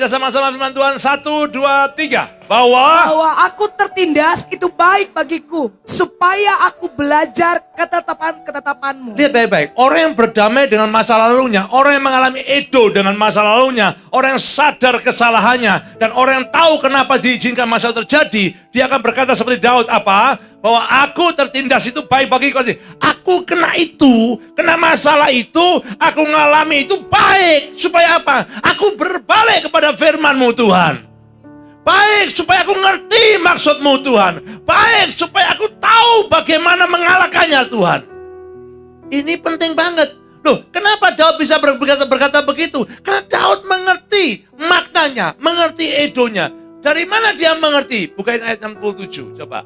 baca sama-sama firman Tuhan. 1, 2, 3. Bahwa aku tertindas itu baik bagiku, supaya aku belajar ketetapan-ketetapanmu. lihat baik-baik. Orang yang berdamai dengan masa lalunya, orang yang mengalami edo dengan masa lalunya, orang yang sadar kesalahannya, dan orang yang tahu kenapa diizinkan masalah terjadi, dia akan berkata seperti Daud apa? Bahwa aku tertindas itu baik bagiku. Aku kena itu, kena masalah itu, aku mengalami itu baik. Supaya apa? Aku berbalik kepada firman-Mu Tuhan. Baik supaya aku ngerti maksud-Mu Tuhan. Baik supaya aku tahu bagaimana mengalahkannya Tuhan. Ini penting banget. Loh, kenapa Daud bisa berkata begitu? Karena Daud mengerti maknanya, mengerti edonya. Dari mana dia mengerti? Bukain ayat 67, coba.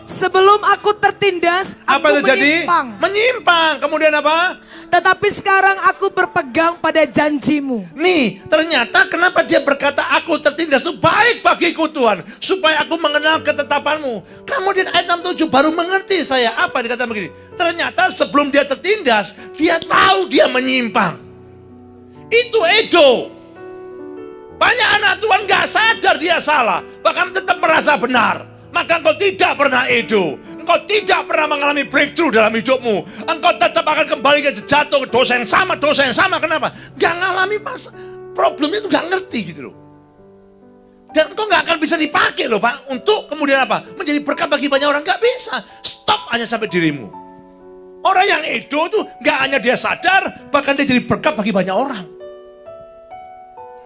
Sebelum aku tertindas, apa aku terjadi? menyimpang. Menyimpang. Kemudian apa? Tetapi sekarang aku berpegang pada janji-Mu. Nih, ternyata kenapa dia berkata aku tertindas itu baik bagiku Tuhan. Supaya aku mengenal ketetapan-Mu. Kemudian ayat 67 baru mengerti saya. Apa dikatakan begini? Ternyata sebelum dia tertindas, dia tahu dia menyimpang. Itu edo. Banyak anak Tuhan gak sadar dia salah. Bahkan tetap merasa benar. Maka engkau tidak pernah edo. Engkau tidak pernah mengalami breakthrough dalam hidupmu. Engkau tetap akan kembali ke jatuh ke dosa yang sama. Kenapa? Gak ngalami problemnya itu gak ngerti gitu loh. Dan engkau gak akan bisa dipakai loh Pak. Untuk kemudian apa? Menjadi berkat bagi banyak orang. Gak bisa. Stop hanya sampai dirimu. Orang yang edo itu gak hanya dia sadar. Bahkan dia jadi berkat bagi banyak orang.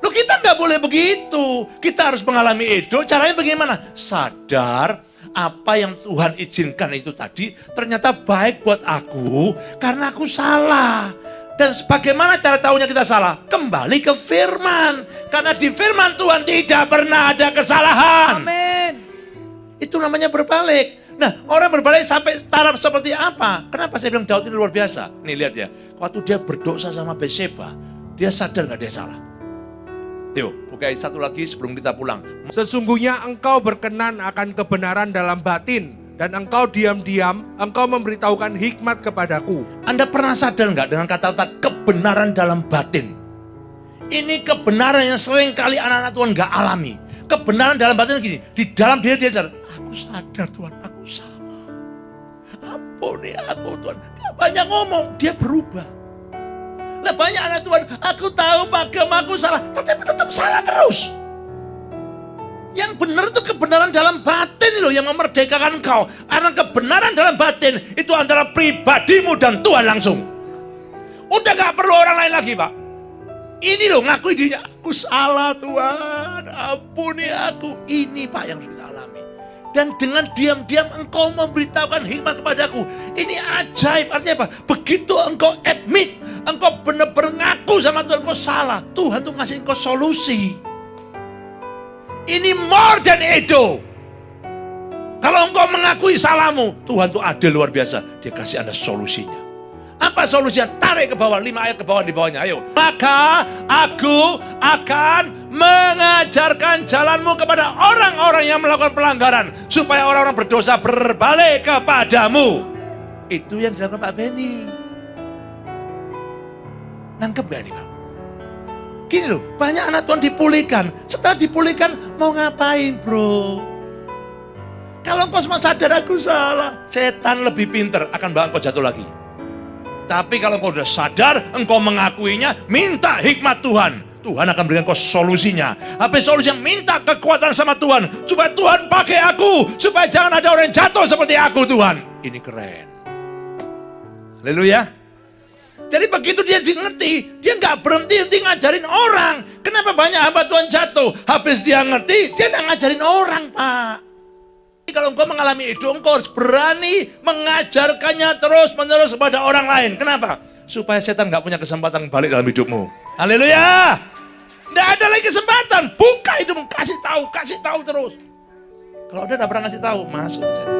Loh, kita nggak boleh begitu. Kita harus mengalami edo. Caranya bagaimana? Sadar apa yang Tuhan izinkan itu tadi ternyata baik buat aku karena aku salah. Dan bagaimana cara tahunya kita salah? Kembali ke firman. Karena di firman Tuhan tidak pernah ada kesalahan. Amin. Itu namanya berbalik. Nah, orang berbalik sampai taraf seperti apa? Kenapa saya bilang Daud ini luar biasa? Nih lihat ya. Waktu dia berdosa sama Bathsheba, dia sadar nggak dia salah. Yuk, buka ayat 1 lagi sebelum kita pulang. Sesungguhnya engkau berkenan akan kebenaran dalam batin, dan engkau diam-diam, engkau memberitahukan hikmat kepadaku. Anda pernah sadar nggak dengan kata-kata kebenaran dalam batin? Ini kebenaran yang sering kali anak-anak Tuhan nggak alami. Kebenaran dalam batin gini, di dalam diri dia sadar, aku sadar Tuhan, aku salah. Ampuni aku Tuhan. Dia banyak ngomong, dia berubah. Nah, banyak anak Tuhan, aku tahu agamaku salah, tetapi tetap salah terus. Yang benar itu kebenaran dalam batin loh yang memerdekakan engkau. Karena kebenaran dalam batin itu antara pribadimu dan Tuhan langsung. Udah gak perlu orang lain lagi Pak. Ini loh ngakui dirinya, aku salah Tuhan, ampuni aku. Ini Pak yang harus kita alami. Dan dengan diam-diam engkau memberitahukan hikmat kepadaku. Ini ajaib, artinya apa? Begitu engkau admit, engkau benar-benar ngaku sama Tuhan, engkau salah. Tuhan tuh ngasih engkau solusi. Ini more than edo. Kalau engkau mengakui salahmu, Tuhan tuh adil luar biasa. Dia kasih Anda solusinya. Apa solusinya? Tarik ke bawah, 5 ayat ke bawah di bawahnya. Ayo. Maka aku akan mengajarkan jalanmu kepada orang-orang yang melakukan pelanggaran. Supaya orang-orang berdosa berbalik kepadamu. Itu yang dilakukan Pak Benny. Nangkep gak nih Pak? Gini loh, banyak anak Tuhan dipulihkan. Setelah dipulihkan, mau ngapain bro? Kalau engkau semua sadar aku salah, setan lebih pinter akan bawa engkau jatuh lagi. Tapi kalau engkau sudah sadar, engkau mengakuinya, minta hikmat Tuhan. Tuhan akan berikan engkau solusinya. Apa solusinya? Minta kekuatan sama Tuhan. Supaya Tuhan pakai aku. Supaya jangan ada orang yang jatuh seperti aku Tuhan. Ini keren. Haleluya. Jadi begitu dia ngerti, dia nggak berhenti ngajarin orang. Kenapa banyak hamba Tuhan jatuh? Habis dia ngerti, dia nggak ngajarin orang Pak. Kalau engkau mengalami itu, engkau harus berani mengajarkannya terus-menerus kepada orang lain. Kenapa? Supaya setan gak punya kesempatan balik dalam hidupmu. Haleluya. Gak ada lagi kesempatan. Buka hidupmu, kasih tahu terus. Kalau dia gak pernah kasih tahu, masuk setan.